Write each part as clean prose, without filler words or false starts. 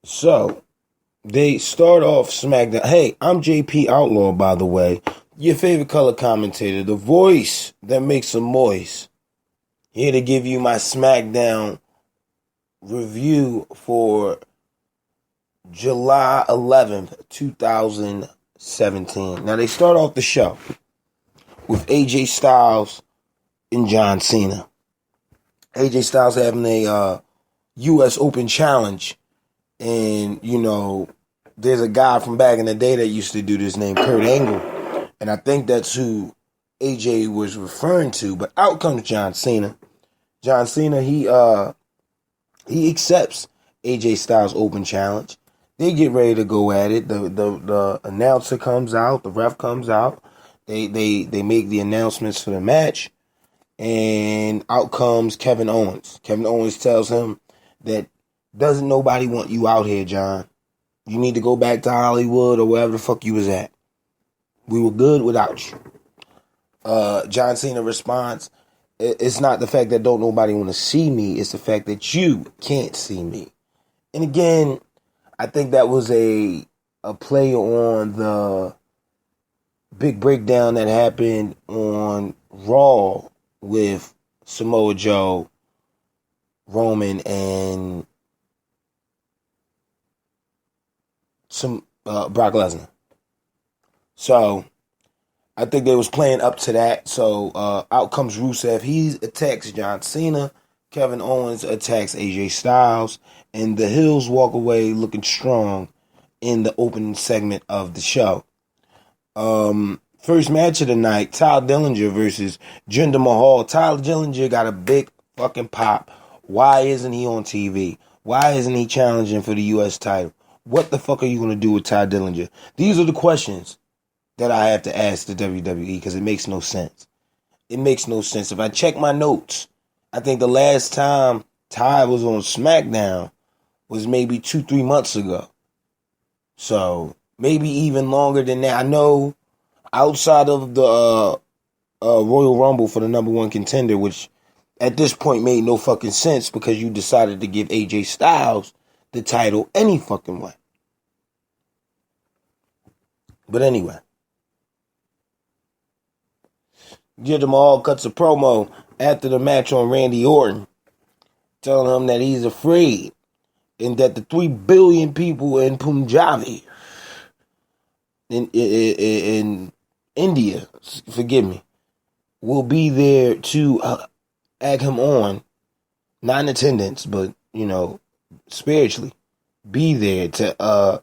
So they start off SmackDown. Hey, I'm JP Outlaw, by the way, your favorite color commentator, the voice that makes them moist. Here to give you my SmackDown review for July 11th, 2017. Now they start off the show with AJ Styles and John Cena. AJ Styles having a U.S. Open challenge. And, there's a guy from back in the day that used to do this named Kurt Angle. And I think that's who AJ was referring to. But out comes John Cena. John Cena, he accepts AJ Styles' Open challenge. They get ready to go at it. The announcer comes out. The ref comes out. They make the announcements for the match. And out comes Kevin Owens. Kevin Owens tells him that doesn't nobody want you out here, John. You need to go back to Hollywood or wherever the fuck you was at. We were good without you. John Cena responds, it's not the fact that don't nobody want to see me. It's the fact that you can't see me. And again, I think that was a play on the big breakdown that happened on Raw with Samoa Joe, Roman, and Brock Lesnar. So I think they was playing up to that. So out comes Rusev. He attacks John Cena. Kevin Owens attacks AJ Styles. And the Hills walk away looking strong in the opening segment of the show. First match of the night, Tyler Dillinger versus Jinder Mahal. Tyler Dillinger got a big fucking pop. Why isn't he on TV? Why isn't he challenging for the U.S. title? What the fuck are you going to do with Ty Dillinger? These are the questions that I have to ask the WWE because it makes no sense. It makes no sense. If I check my notes, I think the last time Ty was on Smackdown was maybe 2-3 months ago. So maybe even longer than that. I know outside of the Royal Rumble for the number one contender, which at this point made no fucking sense because you decided to give AJ Styles the title any fucking way. But anyway, Jinder Mahal cuts a promo after the match on Randy Orton, telling him that he's afraid and that the 3 billion people in Punjabi, in India, forgive me, will be there to egg him on, not in attendance, but, spiritually, be there to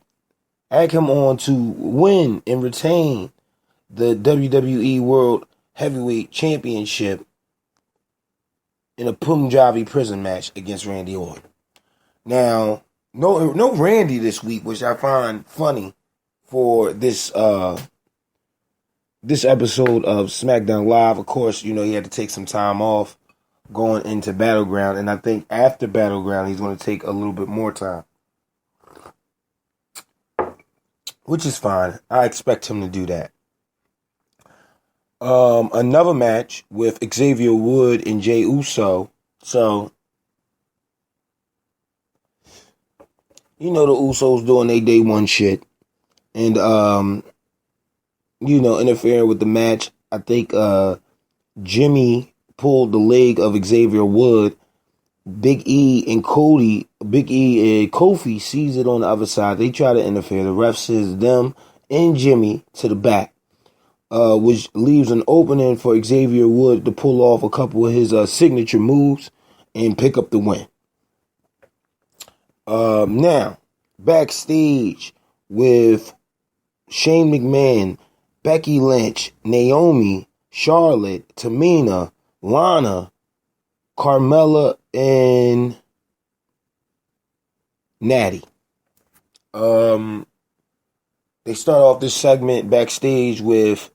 egg him on to win and retain the WWE World Heavyweight Championship in a Punjabi prison match against Randy Orton. Now, no Randy this week, which I find funny for this this episode of SmackDown Live. Of course, he had to take some time off going into Battleground, and I think after Battleground he's going to take a little bit more time, which is fine. I expect him to do that. Another match with Xavier Wood and Jey Uso. So, the Usos doing their day one shit, and interfering with the match. I think Jimmy pulled the leg of Xavier Wood. Big E and Kofi sees it on the other side. They try to interfere. The ref sends them and Jimmy to the back, which leaves an opening for Xavier Wood to pull off a couple of his signature moves and pick up the win. Now, backstage with Shane McMahon, Becky Lynch, Naomi, Charlotte, Tamina, Lana, Carmella, and Natty. They start off this segment backstage with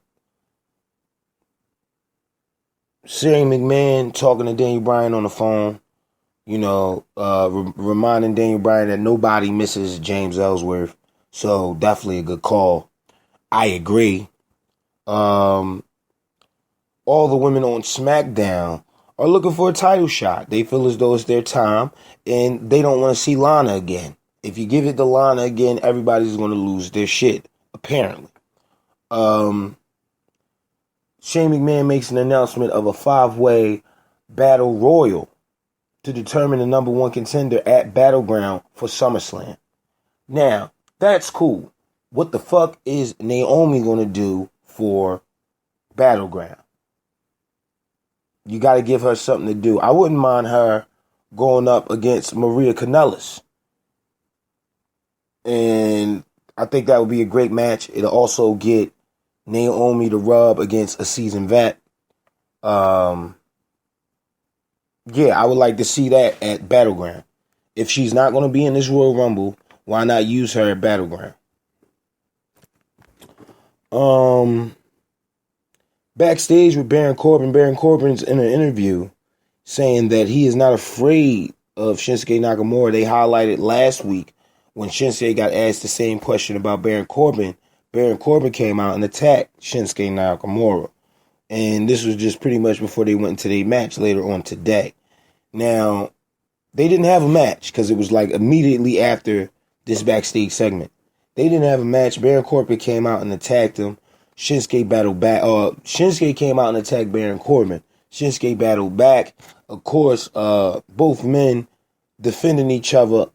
Shane McMahon talking to Daniel Bryan on the phone, reminding Daniel Bryan that nobody misses James Ellsworth. So definitely a good call. I agree. All the women on SmackDown are looking for a title shot. They feel as though it's their time, and they don't want to see Lana again. If you give it to Lana again, everybody's going to lose their shit, apparently. Shane McMahon makes an announcement of a 5-way battle royal to determine the number one contender at Battleground for SummerSlam. Now, that's cool. What the fuck is Naomi going to do for Battleground? You got to give her something to do. I wouldn't mind her going up against Maria Kanellis. And I think that would be a great match. It'll also get Naomi to rub against a seasoned vet. Yeah, I would like to see that at Battleground. If she's not going to be in this Royal Rumble, why not use her at Battleground? Backstage with Baron Corbin. Baron Corbin's in an interview saying that he is not afraid of Shinsuke Nakamura. They highlighted last week when Shinsuke got asked the same question about Baron Corbin. Baron Corbin came out and attacked Shinsuke Nakamura. And this was just pretty much before they went into their match later on today. Now, they didn't have a match because it was like immediately after this backstage segment. They didn't have a match. Baron Corbin came out and attacked him. Shinsuke battled back. Shinsuke came out and attacked Baron Corbin. Shinsuke battled back. Of course, both men defending each other.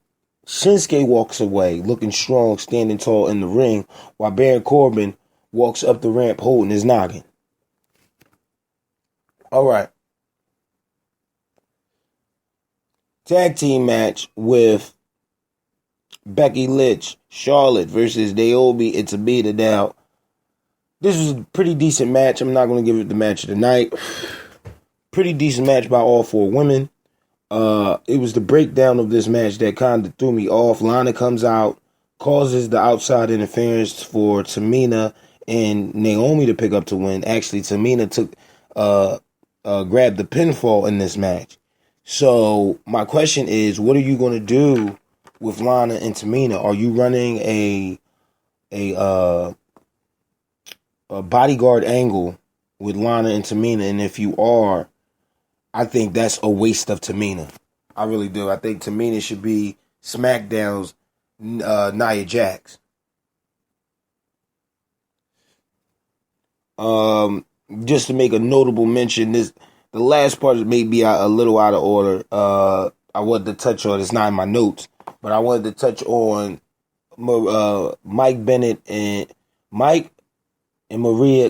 Shinsuke walks away looking strong, standing tall in the ring, while Baron Corbin walks up the ramp holding his noggin. All right. Tag team match with Becky Lynch, Charlotte versus Naomi and Tamina. Now, this was a pretty decent match. I'm not going to give it the match of the night. Pretty decent match by all four women. It was the breakdown of this match that kind of threw me off. Lana comes out, causes the outside interference for Tamina and Naomi to pick up to win. Actually, Tamina grabbed the pinfall in this match. So my question is, what are you going to do with Lana and Tamina? Are you running a bodyguard angle with Lana and Tamina? And if you are, I think that's a waste of Tamina. I really do. I think Tamina should be SmackDown's Nia Jax. Just to make a notable mention, the last part may be a little out of order. I wanted to touch on, it's not in my notes, but I wanted to touch on Mike Bennett and Maria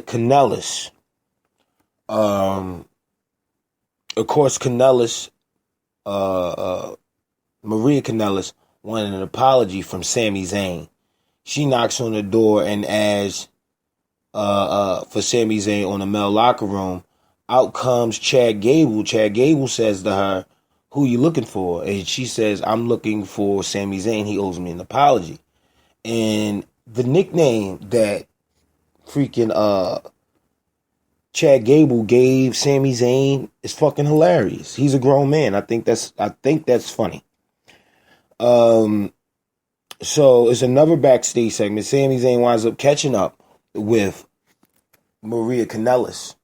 Kanellis. Of course, Maria Kanellis wanted an apology from Sami Zayn. She knocks on the door and asks for Sami Zayn on the male locker room. Out comes Chad Gable. Chad Gable says to her, "Who you looking for?" And she says, "I'm looking for Sami Zayn. He owes me an apology." And the nickname that freaking Chad Gable gave Sami Zayn is fucking hilarious. He's a grown man. I think that's funny. So it's another backstage segment. Sami Zayn winds up catching up with Maria Kanellis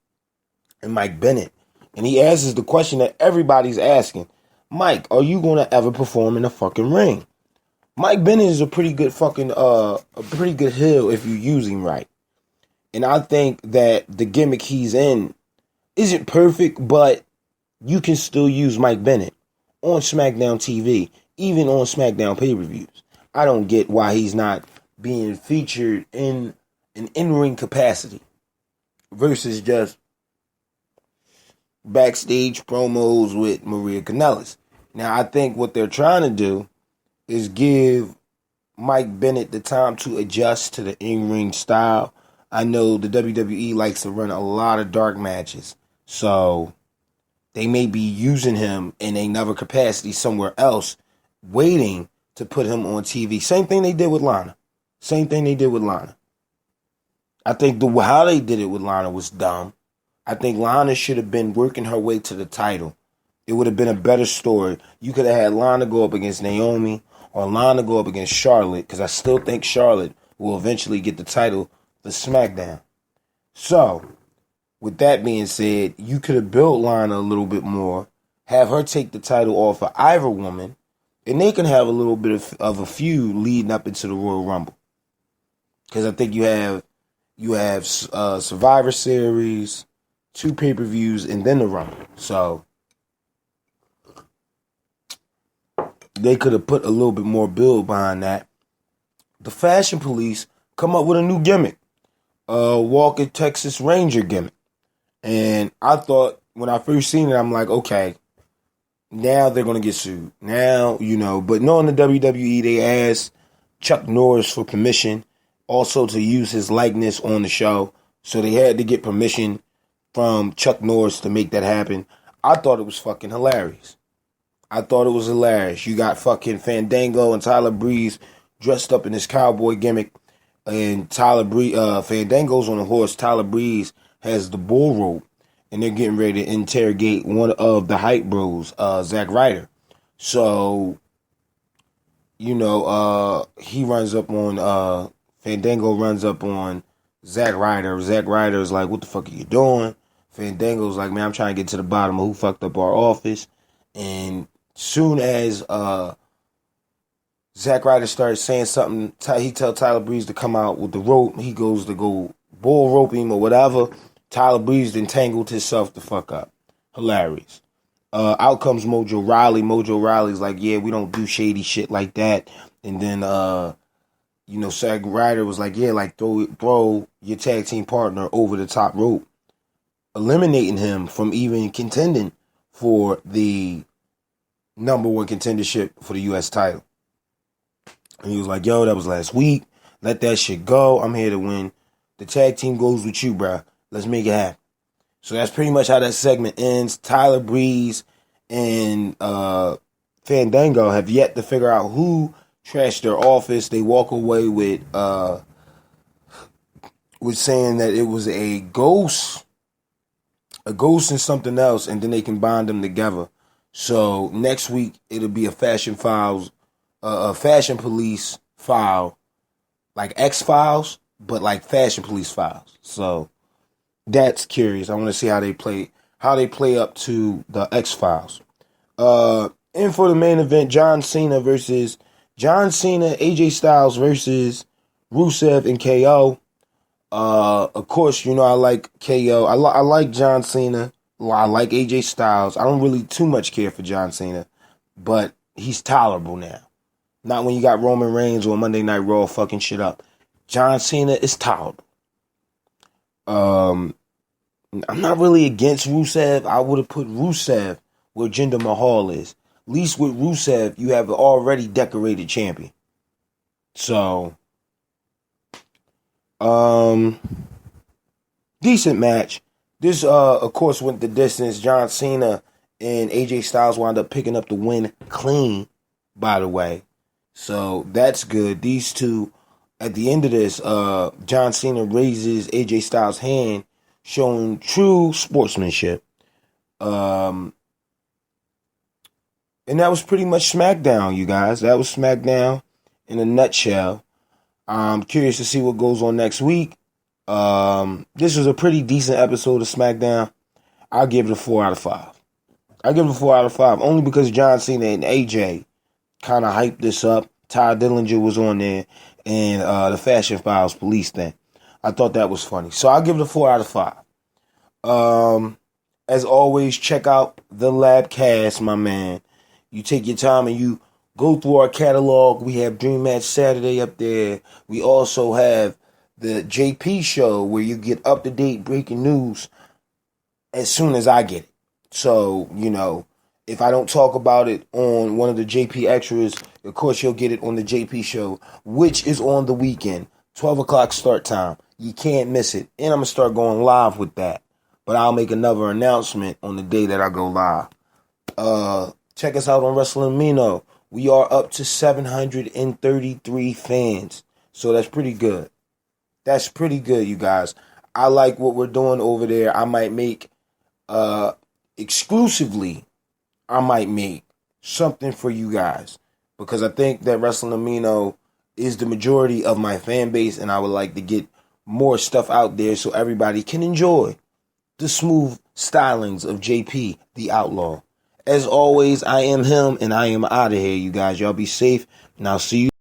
and Mike Bennett. And he asks the question that everybody's asking. Mike, are you going to ever perform in a fucking ring? Mike Bennett is a pretty good heel if you use him right. And I think that the gimmick he's in isn't perfect, but you can still use Mike Bennett on SmackDown TV, even on SmackDown pay-per-views. I don't get why he's not being featured in an in-ring capacity versus just backstage promos with Maria Kanellis. Now, I think what they're trying to do is give Mike Bennett the time to adjust to the in-ring style. I know the WWE likes to run a lot of dark matches, so they may be using him in another capacity somewhere else, waiting to put him on TV. Same thing they did with Lana. I think how they did it with Lana was dumb. I think Lana should have been working her way to the title. It would have been a better story. You could have had Lana go up against Naomi or Lana go up against Charlotte, because I still think Charlotte will eventually get the title the SmackDown. So, with that being said, you could have built Lana a little bit more, have her take the title off of either woman, And they can have a little bit of a feud leading up into the Royal Rumble. Because I think you have Survivor Series, 2 pay-per-views, and then the Rumble. So they could have put a little bit more build behind that. The Fashion Police come up with a new gimmick. Walker Texas Ranger gimmick. And I thought, when I first seen it, I'm like, okay, now they're going to get sued. Now, but knowing the WWE, they asked Chuck Norris for permission also to use his likeness on the show. So they had to get permission from Chuck Norris to make that happen. I thought it was fucking hilarious. You got fucking Fandango and Tyler Breeze dressed up in this cowboy gimmick. And Fandango's on a horse. Tyler Breeze has the bull rope. And they're getting ready to interrogate one of the hype bros, Zack Ryder. So, he runs up on, Fandango runs up on Zack Ryder. Zack Ryder is like, what the fuck are you doing? Fandango's like, man, I'm trying to get to the bottom of who fucked up our office. And soon as Zack Ryder starts saying something, he tells Tyler Breeze to come out with the rope. He goes to go bull rope him or whatever. Tyler Breeze entangled himself the fuck up. Hilarious. Out comes Mojo Rawley. Mojo Rawley's like, yeah, we don't do shady shit like that. And then, Zack Ryder was like, yeah, like throw your tag team partner over the top rope, eliminating him from even contending for the number 1 contendership for the U.S. title. And he was like, yo, that was last week. Let that shit go. I'm here to win. The tag team goes with you, bruh. Let's make it happen. So that's pretty much how that segment ends. Tyler Breeze and Fandango have yet to figure out who trashed their office. They walk away with saying that it was a ghost and something else, and then they can bond them together. So next week it'll be a Fashion Police file, like X-Files, but like Fashion Police files. So that's curious. I want to see how they play up to the X-Files. And for the main event, John Cena, AJ Styles versus Rusev and KO. Of course, I like KO. I like John Cena. I like AJ Styles. I don't really too much care for John Cena, but he's tolerable now. Not when you got Roman Reigns or Monday Night Raw fucking shit up. John Cena is tolerable. I'm not really against Rusev. I would have put Rusev where Jinder Mahal is. At least with Rusev, you have an already decorated champion. So, decent match. This, of course, went the distance. John Cena and AJ Styles wound up picking up the win clean, by the way. So, that's good. These two, at the end of this, John Cena raises AJ Styles' hand, showing true sportsmanship. And that was pretty much Smackdown, you guys. That was Smackdown in a nutshell. I'm curious to see what goes on next week. This was a pretty decent episode of Smackdown. I'll give it a 4 out of 5. Only because John Cena and AJ kind of hyped this up. Ty Dillinger was on there. And the Fashion Files police thing. I thought that was funny. So I'll give it a 4 out of 5. As always, check out the Labcast, my man. You take your time and you go through our catalog. We have Dream Match Saturday up there. We also have the JP show where you get up-to-date breaking news as soon as I get it. So, if I don't talk about it on one of the JP extras, of course you'll get it on the JP show, which is on the weekend. 12 o'clock start time. You can't miss it. And I'm going to start going live with that. But I'll make another announcement on the day that I go live. Check us out on Wrestling Mino. We are up to 733 fans. So that's pretty good. You guys. I like what we're doing over there. I might make, exclusively, something for you guys. Because I think that Wrestling Amino is the majority of my fan base. And I would like to get more stuff out there so everybody can enjoy the smooth stylings of JP, the Outlaw. As always, I am him, and I am out of here, you guys. Y'all be safe, and I'll see you.